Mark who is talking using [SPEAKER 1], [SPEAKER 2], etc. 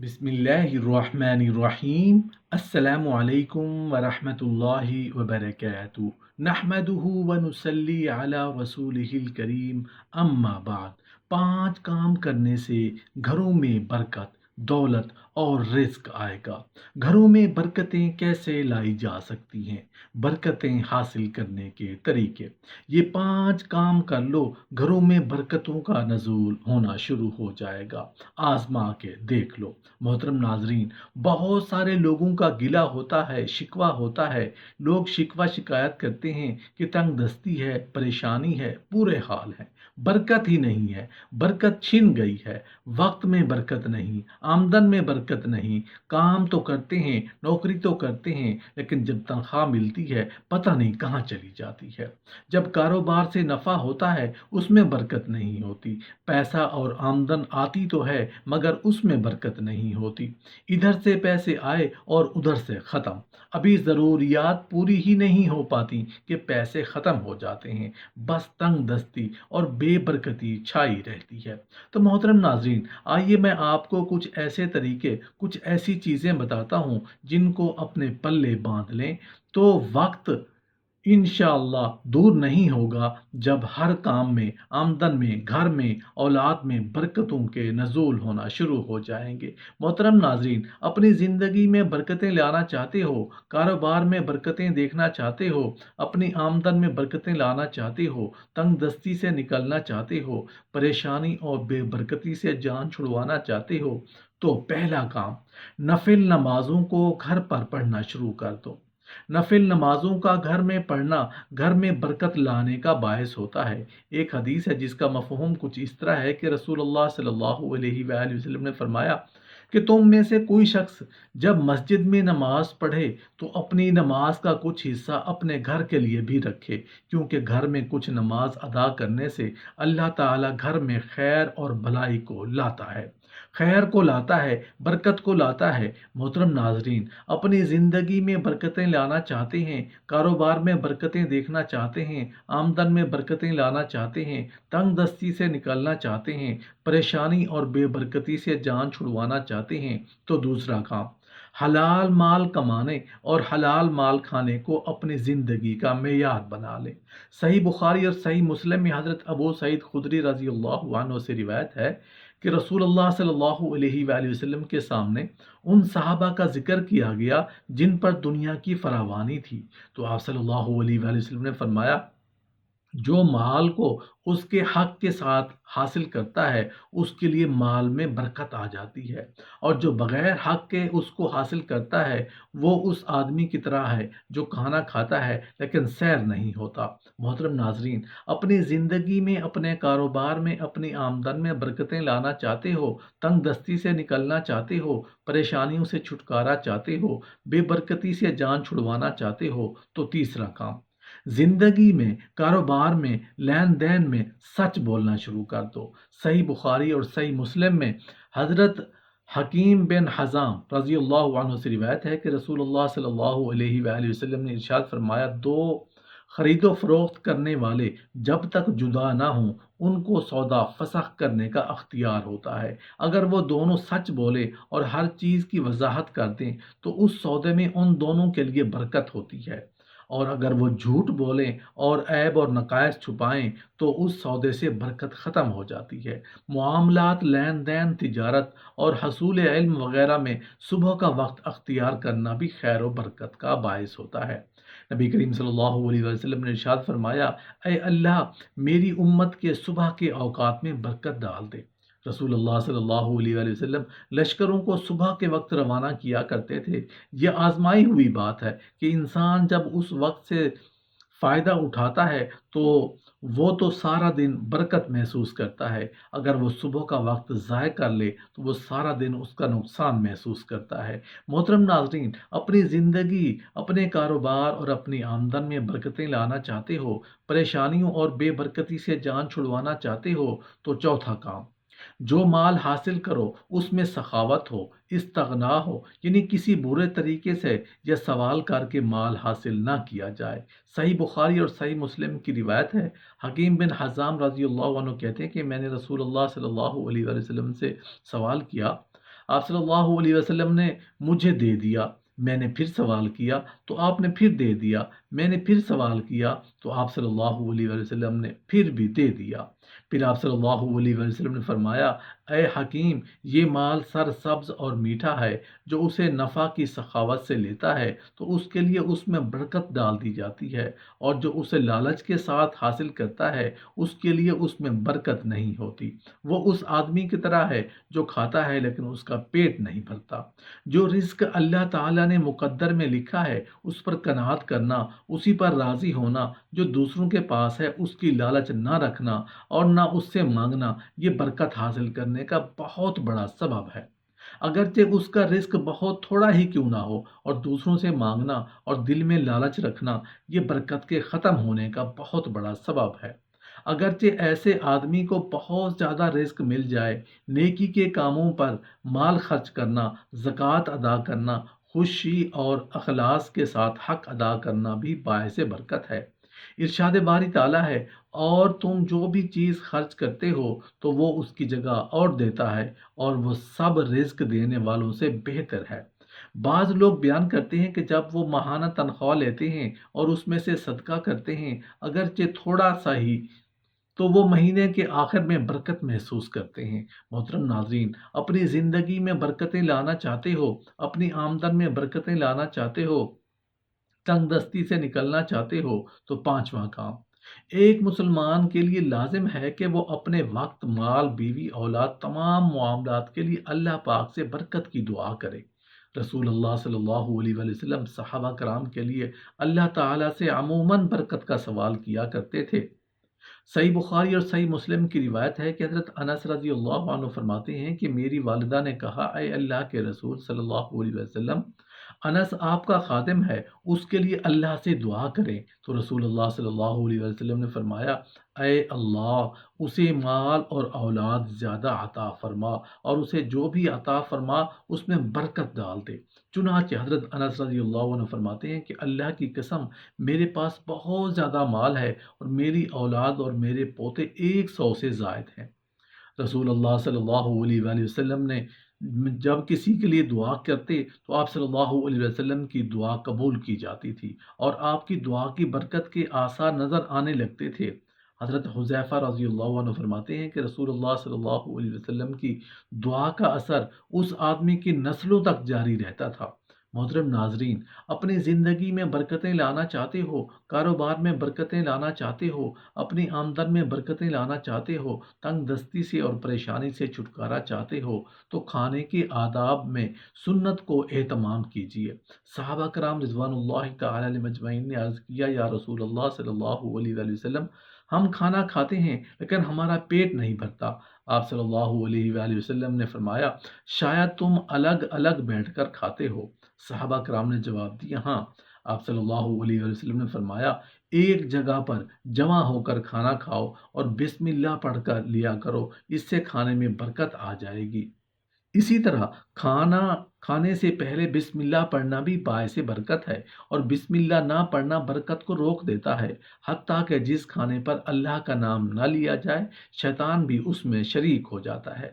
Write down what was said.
[SPEAKER 1] बिस्मिल्लाहिर्रहमानिर्रहीम। अस्सलामु अलैकुम वरहमतुल्लाहि वबरकातुहू। नहमदुहु व नुसल्ली अला रसूलिहिल करीम। अम्मा बाद। 5 काम करने से घरों में बरकत, दौलत और रिज्क आएगा। घरों में बरकतें कैसे लाई जा सकती हैं? बरकतें हासिल करने के तरीके। ये 5 काम कर लो, घरों में बरकतों का नज़ूल होना शुरू हो जाएगा। आजमा के देख लो। मोहतरम नाजरीन, बहुत सारे लोगों का गिला होता है, शिकवा होता है। लोग शिकवा शिकायत करते हैं कि तंग दस्ती है, परेशानी है, बुरे हाल है, बरकत ही नहीं है, बरकत छिन गई है। वक्त में बरकत नहीं, आमदन में बरकत नहीं। काम तो करते हैं, नौकरी तो करते हैं, लेकिन जब तनख्वाह मिलती है पता नहीं कहाँ चली जाती है। जब कारोबार से नफ़ा होता है उसमें बरकत नहीं होती। पैसा और आमदन आती तो है मगर उसमें बरकत नहीं होती। इधर से पैसे आए और उधर से ख़त्म। अभी ज़रूरियात पूरी ही नहीं हो पाती कि पैसे ख़त्म हो जाते हैं। बस तंग दस्ती और बेबरकती छाई रहती है। तो मोहतरम नाजरीन, आइए मैं आपको कुछ ऐसे तरीके, कुछ ऐसी चीज़ें बताता हूँ जिनको अपने पल्ले बांध लें तो वक्त इंशाअल्लाह दूर नहीं होगा जब हर काम में, आमदन में, घर में, औलाद में बरकतों के नज़ूल होना शुरू हो जाएंगे। मोहतरम नाजरीन, अपनी ज़िंदगी में बरकतें लाना चाहते हो, कारोबार में बरकतें देखना चाहते हो, अपनी आमदन में बरकतें लाना चाहते हो, तंग दस्ती से निकलना चाहते हो, परेशानी और बेबरकती से जान छुड़वाना चाहते हो, तो पहला काम, नफिल नमाजों को घर पर पढ़ना शुरू कर दो। नफिल नमाजों का घर में पढ़ना घर में बरकत लाने का बायस होता है। एक हदीस है जिसका मफ़हूम कुछ इस तरह है कि रसूलुल्लाह सल्लल्लाहु अलैहि वसल्लम ने फरमाया कि तुम में से कोई शख्स जब मस्जिद में नमाज पढ़े तो अपनी नमाज का कुछ हिस्सा अपने घर के लिए भी रखे, क्योंकि घर में कुछ नमाज अदा करने से अल्लाह ताला घर में खैर और भलाई को लाता है, खैर को लाता है, बरकत को लाता है। मोहतरम नाजरीन, अपनी ज़िंदगी में बरकतें लाना चाहते हैं, कारोबार में बरकतें देखना चाहते हैं, आमदन में बरकतें लाना चाहते हैं, तंग दस्ती से निकलना चाहते हैं, परेशानी और बेबरकती से जान छुड़वाना चाहते हैं, तो दूसरा काम, हलाल माल कमाने और हलाल माल खाने को अपनी ज़िंदगी का मेयार बना लें। सही बुखारी और सही मुस्लिम में हज़रत अबू सईद खुदरी रज़ी अल्लाह अन्हु से रिवायत है कि रसूलुल्लाह सल्लल्लाहु अलैहि वसल्लम के सामने उन सहाबा का जिक्र किया गया जिन पर दुनिया की फरावानी थी। तो आप सल्लल्लाहु अलैहि वसल्लम ने फरमाया, जो माल को उसके हक के साथ हासिल करता है उसके लिए माल में बरकत आ जाती है, और जो बगैर हक के उसको हासिल करता है वो उस आदमी की तरह है जो खाना खाता है लेकिन सैर नहीं होता। मोहतरम नाजरीन, अपनी ज़िंदगी में, अपने कारोबार में, अपनी आमदन में बरकतें लाना चाहते हो, तंग दस्ती से निकलना चाहते हो, परेशानियों से छुटकारा चाहते हो, बेबरकती से जान छुड़वाना चाहते हो, तो तीसरा काम, जिंदगी में, कारोबार में, लेन देन में सच बोलना शुरू कर दो। सही बुखारी और सही मुस्लिम में हजरत हकीम बिन हज़ाम रज़ी अल्लाह अन्हु से रिवायत है कि रसूलुल्लाह सल्लल्लाहु अलैहि वसल्लम ने इरशाद फरमाया, दो खरीदो फरोख्त करने वाले जब तक जुदा ना हों उनको सौदा फसख करने का अख्तियार होता है। अगर वो दोनों सच बोले और हर चीज़ की वजाहत कर दें तो उस सौदे में उन दोनों के लिए बरकत होती है, और अगर वो झूठ बोलें और ऐब और नकायस छुपाएं तो उस सौदे से बरकत ख़त्म हो जाती है। मामलात, लेन देन, तिजारत और हसूल इल्म वगैरह में सुबह का वक्त अख्तियार करना भी खैर व बरकत का बायस होता है। नबी करीम सल्लल्लाहु अलैहि वसल्लम ने इरशाद फरमाया, ऐ अल्लाह, मेरी उम्मत के सुबह के औकात में बरकत डाल दे। रसूलुल्लाह सल्लल्लाहु अलैहि वसल्लम लश्करों को सुबह के वक्त रवाना किया करते थे। यह आजमाई हुई बात है कि इंसान जब उस वक्त से फ़ायदा उठाता है तो वो तो सारा दिन बरकत महसूस करता है। अगर वो सुबह का वक्त ज़ाय कर ले तो वो सारा दिन उसका नुकसान महसूस करता है। मोहतरम नाज़रीन, अपनी ज़िंदगी, अपने कारोबार और अपनी आमदन में बरकतें लाना चाहते हो, परेशानियों और बेबरकती से जान छुड़वाना चाहते हो, तो चौथा काम, जो माल हासिल करो उसमें सखावत हो, इस्तगना हो, यानी किसी बुरे तरीके से या सवाल करके माल हासिल ना किया जाए। सही बुखारी और सही मुस्लिम की रिवायत है, हकीम बिन हज़ाम रज़ी अल्लाह अन्हु कहते हैं कि मैंने रसूलुल्लाह सल्लल्लाहु अलैहि वसल्लम से सवाल किया, آپ صلی اللہ علیہ وسلم نے مجھے دے دیا، میں نے پھر سوال کیا تو آپ نے پھر دے دیا، میں نے پھر سوال کیا تو آپ صلی اللہ علیہ وسلم نے پھر بھی دے دیا۔ پھر آپ صلی اللہ علیہ وسلم نے فرمایا، اے حکیم، یہ مال سر سبز اور میٹھا ہے، جو اسے نفع کی سخاوت سے لیتا ہے تو اس کے لیے اس میں برکت ڈال دی جاتی ہے، اور جو اسے لالچ کے ساتھ حاصل کرتا ہے اس کے لیے اس میں برکت نہیں ہوتی۔ وہ اس آدمی کی طرح ہے جو کھاتا ہے لیکن اس کا پیٹ نہیں بھرتا۔ جو رزق اللہ تعالیٰ نے مقدر میں لکھا ہے اس پر قناعت کرنا، اسی پر راضی ہونا، جو دوسروں کے پاس ہے اس کی لالچ نہ رکھنا اور نہ اس سے مانگنا، یہ برکت حاصل کرنے کا بہت بڑا سبب ہے۔ اگرچہ اس کا رزق بہت تھوڑا ہی کیوں نہ ہو، اور دوسروں سے مانگنا اور دل میں لالچ رکھنا یہ برکت کے ختم ہونے کا بہت بڑا سبب ہے۔ اگرچہ ایسے آدمی کو بہت زیادہ رزق مل جائے، نیکی کے کاموں پر مال خرچ کرنا، زکوٰۃ ادا کرنا، خوشی اور اخلاص کے ساتھ حق ادا کرنا بھی باعث برکت ہے۔ ارشاد باری تعالیٰ ہے، اور تم جو بھی چیز خرچ کرتے ہو تو وہ اس کی جگہ اور دیتا ہے، اور وہ سب رزق دینے والوں سے بہتر ہے۔ بعض لوگ بیان کرتے ہیں کہ جب وہ ماہانہ تنخواہ لیتے ہیں اور اس میں سے صدقہ کرتے ہیں، اگرچہ تھوڑا سا ہی، تو وہ مہینے کے آخر میں برکت محسوس کرتے ہیں۔ محترم ناظرین، اپنی زندگی میں برکتیں لانا چاہتے ہو، اپنی آمدن میں برکتیں لانا چاہتے ہو، تنگ دستی سے نکلنا چاہتے ہو، تو پانچواں کام ایک مسلمان کے لیے لازم ہے کہ وہ اپنے وقت، مال، بیوی، اولاد، تمام معاملات کے لیے اللہ پاک سے برکت کی دعا کرے۔ رسول اللہ صلی اللہ علیہ وآلہ وسلم صحابہ کرام کے لیے اللہ تعالیٰ سے عموماً برکت کا سوال کیا کرتے تھے۔ صحیح بخاری اور صحیح مسلم کی روایت ہے کہ حضرت انس رضی اللہ عنہ فرماتے ہیں کہ میری والدہ نے کہا، اے اللہ کے رسول صلی اللہ علیہ وسلم، انس آپ کا خادم ہے، اس کے لیے اللہ سے دعا کریں۔ تو رسول اللہ صلی اللہ علیہ وسلم نے فرمایا، اے اللہ، اسے مال اور اولاد زیادہ عطا فرما، اور اسے جو بھی عطا فرما اس میں برکت ڈال دے۔ چنانچہ حضرت انس رضی اللہ عنہ فرماتے ہیں کہ اللہ کی قسم، میرے پاس بہت زیادہ مال ہے اور میری اولاد اور میرے پوتے 100 سے زائد ہیں۔ رسول اللہ صلی اللہ علیہ وآلہ وسلم نے جب کسی کے لیے دعا کرتے تو آپ صلی اللہ علیہ وسلم کی دعا قبول کی جاتی تھی، اور آپ کی دعا کی برکت کے آثار نظر آنے لگتے تھے۔ حضرت حذیفہ رضی اللہ عنہ فرماتے ہیں کہ رسول اللہ صلی اللہ علیہ وسلم کی دعا کا اثر اس آدمی کی نسلوں تک جاری رہتا تھا۔ محترم ناظرین، اپنی زندگی میں برکتیں لانا چاہتے ہو، کاروبار میں برکتیں لانا چاہتے ہو، اپنی آمدن میں برکتیں لانا چاہتے ہو، تنگ دستی سے اور پریشانی سے چھٹکارا چاہتے ہو، تو کھانے کے آداب میں سنت کو اہتمام کیجیے۔ صحابہ کرام رضوان اللہ تعالی علیہم اجمعین نے عرض کیا، یا رسول اللہ صلی اللہ علیہ وآلہ وسلم، ہم کھانا کھاتے ہیں لیکن ہمارا پیٹ نہیں بھرتا۔ آپ صلی اللہ علیہ وآلہ وسلم نے فرمایا، شاید تم الگ الگ بیٹھ کر کھاتے ہو۔ صحابہ کرام نے جواب دیا، ہاں۔ آپ صلی اللہ علیہ وآلہ وسلم نے فرمایا، ایک جگہ پر جمع ہو کر کھانا کھاؤ اور بسم اللہ پڑھ کر لیا کرو، اس سے کھانے میں برکت آ جائے گی۔ اسی طرح کھانا کھانے سے پہلے بسم اللہ پڑھنا بھی باعث برکت ہے، اور بسم اللہ نہ پڑھنا برکت کو روک دیتا ہے۔ حتیٰ کہ جس کھانے پر اللہ کا نام نہ لیا جائے، شیطان بھی اس میں شریک ہو جاتا ہے۔